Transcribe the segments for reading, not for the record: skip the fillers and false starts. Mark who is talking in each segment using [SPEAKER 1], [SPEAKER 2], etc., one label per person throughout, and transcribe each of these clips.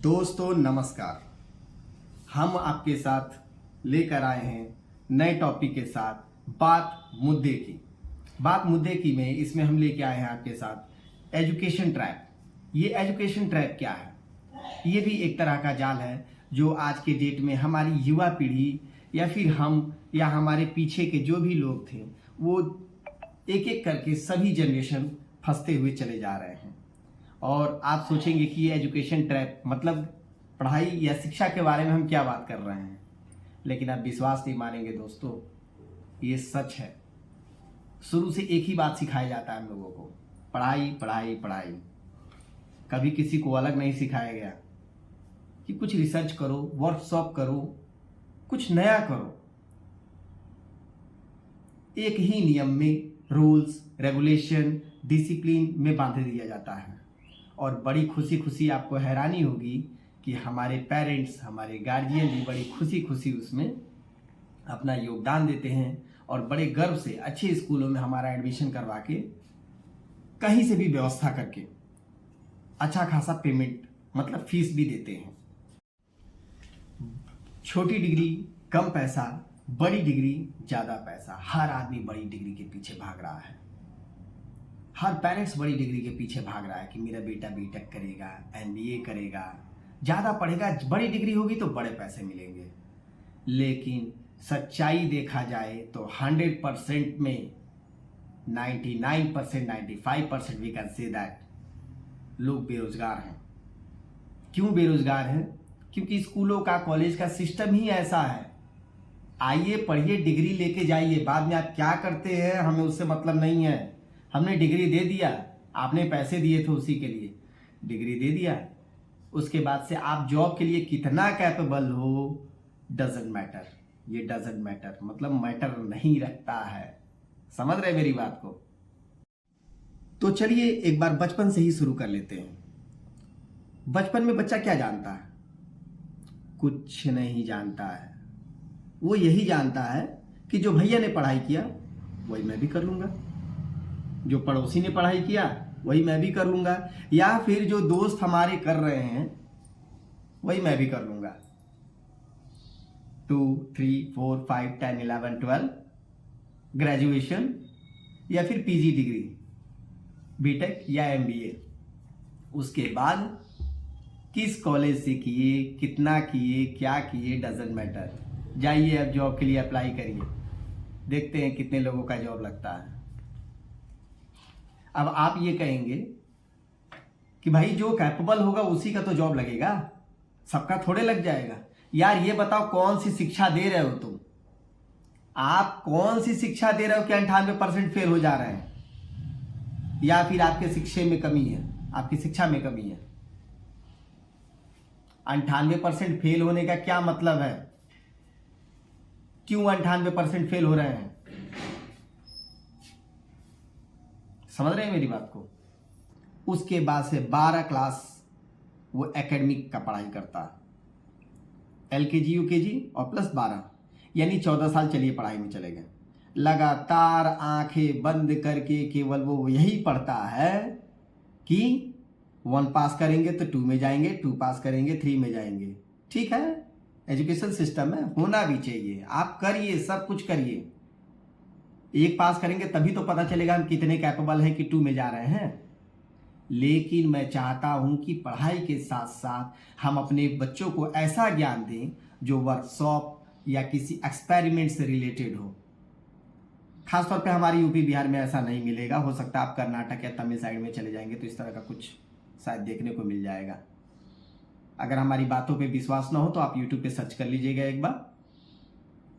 [SPEAKER 1] दोस्तों नमस्कार। हम आपके साथ लेकर आए हैं नए टॉपिक के साथ बात मुद्दे की में इसमें हम लेके आए हैं आपके साथ एजुकेशन ट्रैप। ये एजुकेशन ट्रैप क्या है? ये भी एक तरह का जाल है जो आज के डेट में हमारी युवा पीढ़ी या फिर हम या हमारे पीछे के जो भी लोग थे वो एक एक करके सभी जनरेशन फंसते हुए चले जा रहे हैं। और आप सोचेंगे कि ये एजुकेशन ट्रैप मतलब पढ़ाई या शिक्षा के बारे में हम क्या बात कर रहे हैं, लेकिन आप विश्वास नहीं मानेंगे दोस्तों, ये सच है। शुरू से एक ही बात सिखाया जाता है हम लोगों को, पढ़ाई पढ़ाई पढ़ाई। कभी किसी को अलग नहीं सिखाया गया कि कुछ रिसर्च करो, वर्कशॉप करो, कुछ नया करो। एक ही नियम में रूल्स रेगुलेशन डिसिप्लिन में बांध दिया जाता है। और बड़ी खुशी खुशी आपको हैरानी होगी कि हमारे पेरेंट्स हमारे गार्जियन भी बड़ी खुशी खुशी उसमें अपना योगदान देते हैं और बड़े गर्व से अच्छे स्कूलों में हमारा एडमिशन करवा के कहीं से भी व्यवस्था करके अच्छा खासा पेमेंट मतलब फीस भी देते हैं। छोटी डिग्री कम पैसा, बड़ी डिग्री ज़्यादा पैसा। हर आदमी बड़ी डिग्री के पीछे भाग रहा है। हर पेरेंट्स बड़ी डिग्री के पीछे भाग रहा है कि मेरा बेटा बीटेक करेगा, एमबीए करेगा, ज़्यादा पढ़ेगा, बड़ी डिग्री होगी तो बड़े पैसे मिलेंगे। लेकिन सच्चाई देखा जाए तो 100% में 99% 95% वी कैन से दैट लोग बेरोजगार हैं। क्यों बेरोजगार हैं? क्योंकि स्कूलों का कॉलेज का सिस्टम ही ऐसा है। आइए पढ़िए, डिग्री लेके जाइए, बाद में आप क्या करते हैं हमें उससे मतलब नहीं है। हमने डिग्री दे दिया, आपने पैसे दिए थे उसी के लिए, डिग्री दे दिया। उसके बाद से आप जॉब के लिए कितना कैपेबल हो डजंट मैटर। ये डजंट मैटर मतलब मैटर नहीं रखता है। समझ रहे मेरी बात को? तो चलिए एक बार बचपन से ही शुरू कर लेते हैं। बचपन में बच्चा क्या जानता है? कुछ नहीं जानता है। वो यही जानता है कि जो भैया ने पढ़ाई किया वही मैं भी कर लूंगा, जो पड़ोसी ने पढ़ाई किया वही मैं भी कर लूंगा, या फिर जो दोस्त हमारे कर रहे हैं वही मैं भी कर लूंगा। 2, 3, 4, 5, 10, 11, 12 ग्रेजुएशन या फिर पीजी डिग्री, बीटेक या एमबीए। उसके बाद किस कॉलेज से किए, कितना किए, क्या किए, डजंट मैटर। जाइए अब जॉब के लिए अप्लाई करिए, देखते हैं कितने लोगों का जॉब लगता है। अब आप ये कहेंगे कि भाई जो कैपेबल होगा उसी का तो जॉब लगेगा, सबका थोड़े लग जाएगा। यार ये बताओ कौन सी शिक्षा दे रहे हो तुम? आप कौन सी शिक्षा दे रहे हो कि 98% फेल हो जा रहे हैं? या फिर आपके शिक्षा में कमी है, आपकी शिक्षा में कमी है? 98% फेल होने का क्या मतलब है? क्यों 98% फेल हो रहे हैं? समझ रहे हैं मेरी बात को? उसके बाद से 12 क्लास वो एकेडमिक का पढ़ाई करता है, एलकेजी यूकेजी और प्लस 12, यानी 14 साल चलिए पढ़ाई में चले गए। लगातार आंखें बंद करके केवल वो यही पढ़ता है कि 1 पास करेंगे तो 2 में जाएंगे, 2 पास करेंगे 3 में जाएंगे। ठीक है, एजुकेशन सिस्टम है, होना भी चाहिए। आप करिए, सब कुछ करिए। 1 पास करेंगे तभी तो पता चलेगा हम कितने कैपेबल हैं कि 2 में जा रहे हैं। लेकिन मैं चाहता हूं कि पढ़ाई के साथ साथ हम अपने बच्चों को ऐसा ज्ञान दें जो वर्कशॉप या किसी एक्सपेरिमेंट से रिलेटेड हो। खासतौर पे हमारे यूपी बिहार में ऐसा नहीं मिलेगा। हो सकता है आप कर्नाटक या तमिल साइड में चले जाएंगे तो इस तरह का कुछ शायद देखने को मिल जाएगा। अगर हमारी बातों पे विश्वास ना हो तो आप यूट्यूब पे सर्च कर लीजिएगा एक बार,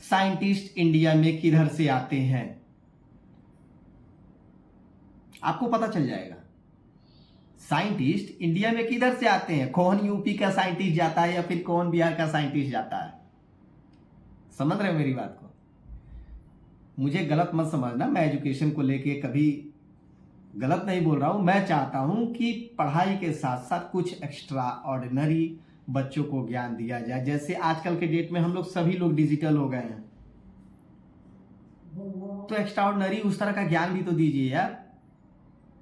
[SPEAKER 1] साइंटिस्ट इंडिया में किधर से आते हैं, आपको पता चल जाएगा। साइंटिस्ट इंडिया में किधर से आते हैं, कौन यूपी का साइंटिस्ट जाता है या फिर कौन बिहार का साइंटिस्ट जाता है। समझ रहे हो मेरी बात को? मुझे गलत मत समझना, मैं एजुकेशन को लेके कभी गलत नहीं बोल रहा हूं। मैं चाहता हूं कि पढ़ाई के साथ साथ कुछ एक्स्ट्रा ऑर्डिनरी बच्चों को ज्ञान दिया जाए। जैसे आजकल के डेट में हम लोग सभी लोग डिजिटल हो गए हैं, तो एक्स्ट्रा ऑर्डिनरी उस तरह का ज्ञान भी तो दीजिए यार,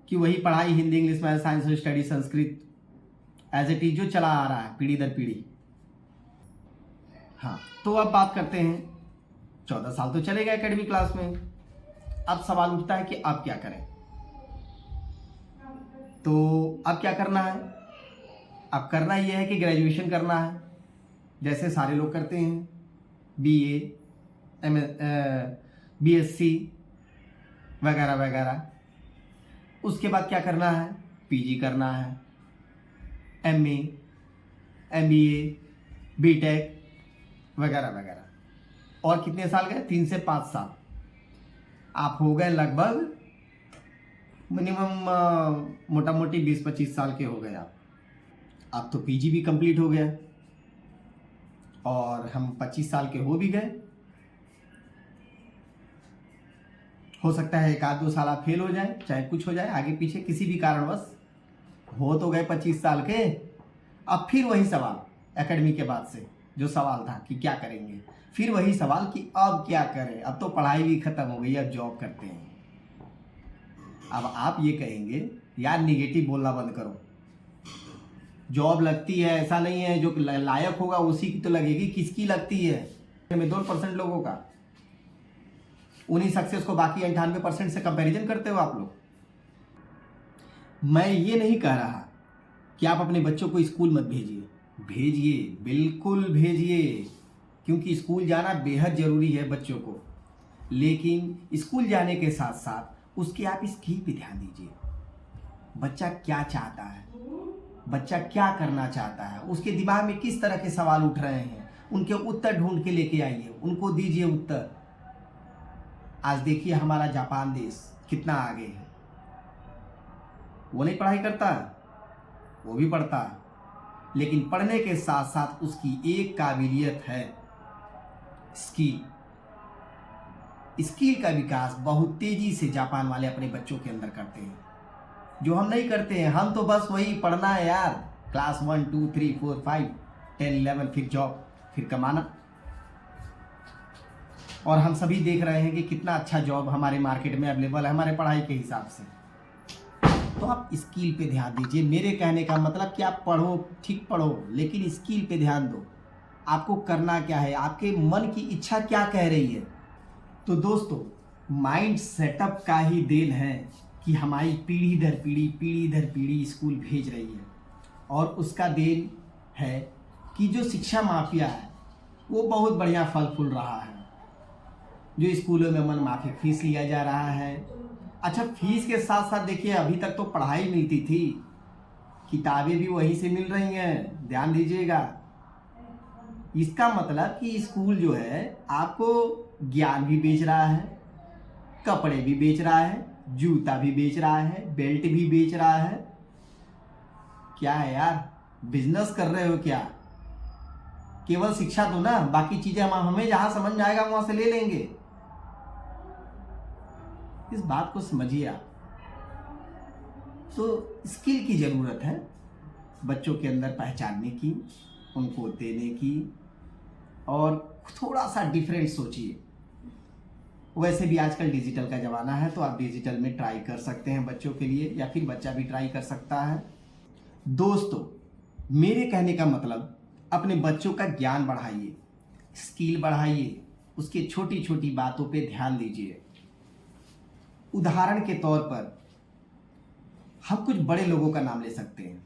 [SPEAKER 1] कि वही पढ़ाई Hindi English math science study Sanskrit as it is जो चला आ रहा है पीढ़ी दर पीढ़ी। हाँ, तो अब बात करते हैं, 14 साल तो चले गए एकेडमी क्लास में। अब सवाल उठता है कि अब क्या करें। तो अब क्या करना है? अब करना यह है कि ग्रेजुएशन करना है, जैसे सारे लोग करते हैं, BA, BSc वगैरह वगैरह। उसके बाद क्या करना है? PG करना है, MA, MBA, BTech वगैरह वगैरह। और कितने साल गए? 3 से 5 साल। आप हो गए लगभग मिनिमम मोटा मोटी 20-25 साल के हो गए आप। अब तो PG भी कंप्लीट हो गया और हम 25 साल के हो भी गए। हो सकता है 1-2 साल आप फेल हो जाए, चाहे कुछ हो जाए आगे पीछे किसी भी कारणवश। हो तो गए 25 साल के। अब फिर वही सवाल एकेडमी के बाद से जो सवाल था कि क्या करेंगे, फिर वही सवाल कि अब क्या करें। अब तो पढ़ाई भी खत्म हो गई, अब जॉब करते हैं। अब आप ये कहेंगे यार निगेटिव बोलना बंद करो, जॉब लगती है, ऐसा नहीं है, जो लायक होगा उसी की तो लगेगी। किसकी लगती है? 2% लोगों का। उन्हीं सक्सेस को बाकी 98% से कंपैरिजन करते हो आप लोग। मैं ये नहीं कह रहा कि आप अपने बच्चों को स्कूल मत भेजिए, भेजिए, बिल्कुल भेजिए, क्योंकि स्कूल जाना बेहद ज़रूरी है बच्चों को। लेकिन स्कूल जाने के साथ साथ उसके आप स्किल पे ध्यान दीजिए। बच्चा क्या चाहता है, बच्चा क्या करना चाहता है, उसके दिमाग में किस तरह के सवाल उठ रहे हैं, उनके उत्तर ढूंढ के लेके आइए, उनको दीजिए उत्तर। आज देखिए हमारा जापान देश कितना आगे है। वो नहीं पढ़ाई करता, वो भी पढ़ता है, लेकिन पढ़ने के साथ साथ उसकी एक काबिलियत है, स्किल। स्किल का विकास बहुत तेजी से जापान वाले अपने बच्चों के अंदर करते हैं, जो हम नहीं करते हैं। हम तो बस वही पढ़ना है यार, क्लास 1 2 3 4 5 10 11, फिर जॉब, फिर कमाना। और हम सभी देख रहे हैं कि कितना अच्छा जॉब हमारे मार्केट में अवेलेबल है हमारे पढ़ाई के हिसाब से। तो आप स्किल पे ध्यान दीजिए। मेरे कहने का मतलब कि आप पढ़ो, ठीक पढ़ो, लेकिन स्किल पे ध्यान दो। आपको करना क्या है, आपके मन की इच्छा क्या कह रही है। तो दोस्तों, माइंड सेटअप का ही देन है कि हमारी पीढ़ी दर पीढ़ी स्कूल भेज रही है। और उसका देन है कि जो शिक्षा माफिया है वो बहुत बढ़िया फल फूल रहा है। जो स्कूलों में मन माफिक फीस लिया जा रहा है। अच्छा, फीस के साथ साथ देखिए अभी तक तो पढ़ाई मिलती थी, किताबें भी वहीं से मिल रही हैं, ध्यान दीजिएगा। इसका मतलब कि स्कूल जो है आपको ज्ञान भी बेच रहा है, कपड़े भी बेच रहा है, जूता भी बेच रहा है, बेल्ट भी बेच रहा है। क्या है यार, बिजनेस कर रहे हो क्या? केवल शिक्षा दो ना, बाकी चीजें हमें जहां समझ में आएगा वहां से ले लेंगे। इस बात को समझिए आप। तो स्किल की जरूरत है बच्चों के अंदर पहचानने की, उनको देने की, और थोड़ा सा डिफरेंट सोचिए। वैसे भी आजकल डिजिटल का ज़माना है, तो आप डिजिटल में ट्राई कर सकते हैं बच्चों के लिए, या फिर बच्चा भी ट्राई कर सकता है। दोस्तों, मेरे कहने का मतलब अपने बच्चों का ज्ञान बढ़ाइए, स्किल बढ़ाइए, उसके छोटी छोटी बातों पे ध्यान दीजिए। उदाहरण के तौर पर हम कुछ बड़े लोगों का नाम ले सकते हैं,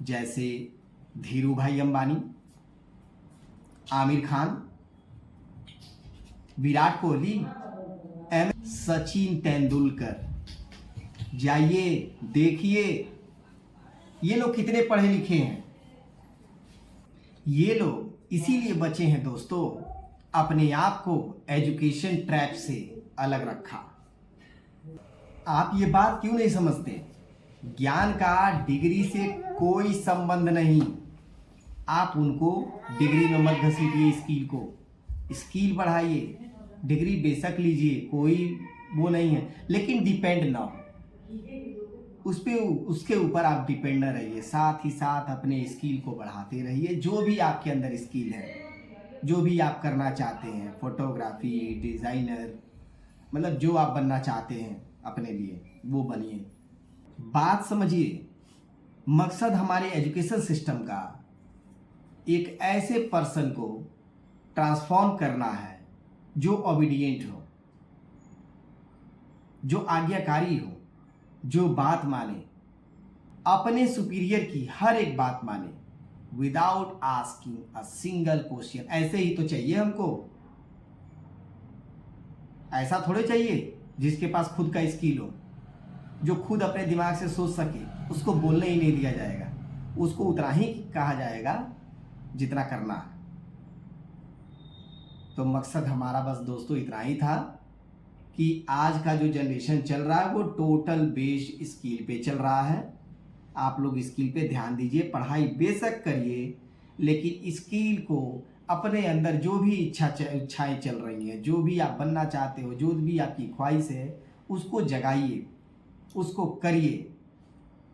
[SPEAKER 1] जैसे धीरू भाई अंबानी, आमिर खान, विराट कोहली, सचिन तेंदुलकर। जाइए देखिए ये लोग कितने पढ़े लिखे हैं। ये लोग इसीलिए बचे हैं दोस्तों, अपने आप को एजुकेशन ट्रैप से अलग रखा। आप ये बात क्यों नहीं समझते? ज्ञान का डिग्री से कोई संबंध नहीं। आप उनको डिग्री में मत घसीटिए, स्किल को, स्किल बढ़ाइए। डिग्री बेशक लीजिए, कोई वो नहीं है, लेकिन डिपेंड ना हो उस पे, उसके ऊपर आप डिपेंड न रहिए। साथ ही साथ अपने स्किल को बढ़ाते रहिए। जो भी आपके अंदर स्किल है, जो भी आप करना चाहते हैं, फोटोग्राफी, डिज़ाइनर, मतलब जो आप बनना चाहते हैं अपने लिए वो बनिए। बात समझिए, मकसद हमारे एजुकेशन सिस्टम का एक ऐसे पर्सन को ट्रांसफॉर्म करना है जो ओबीडिएंट हो, जो आज्ञाकारी हो, जो बात माने, अपने सुपीरियर की हर एक बात माने, without asking a single question. ऐसे ही तो चाहिए हमको, ऐसा थोड़े चाहिए जिसके पास खुद का स्किल हो, जो खुद अपने दिमाग से सोच सके। उसको बोलने ही नहीं दिया जाएगा, उसको उतना ही कहा जाएगा जितना करना है। तो मकसद हमारा बस दोस्तों इतना ही था कि आज का जो जनरेशन चल रहा है वो टोटल बेस्ड स्किल पे चल रहा है। आप लोग स्किल पे ध्यान दीजिए, पढ़ाई बेशक करिए, लेकिन स्किल को अपने अंदर जो भी इच्छाएं चल रही हैं, जो भी आप बनना चाहते हो, जो भी आपकी ख्वाहिश है, उसको जगाइए, उसको करिए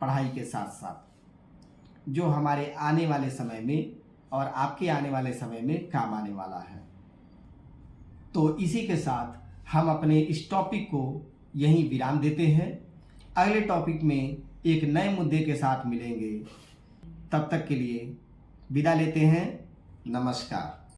[SPEAKER 1] पढ़ाई के साथ साथ, जो हमारे आने वाले समय में और आपके आने वाले समय में काम आने वाला है। तो इसी के साथ हम अपने इस टॉपिक को यहीं विराम देते हैं। अगले टॉपिक में एक नए मुद्दे के साथ मिलेंगे। तब तक के लिए विदा लेते हैं। नमस्कार।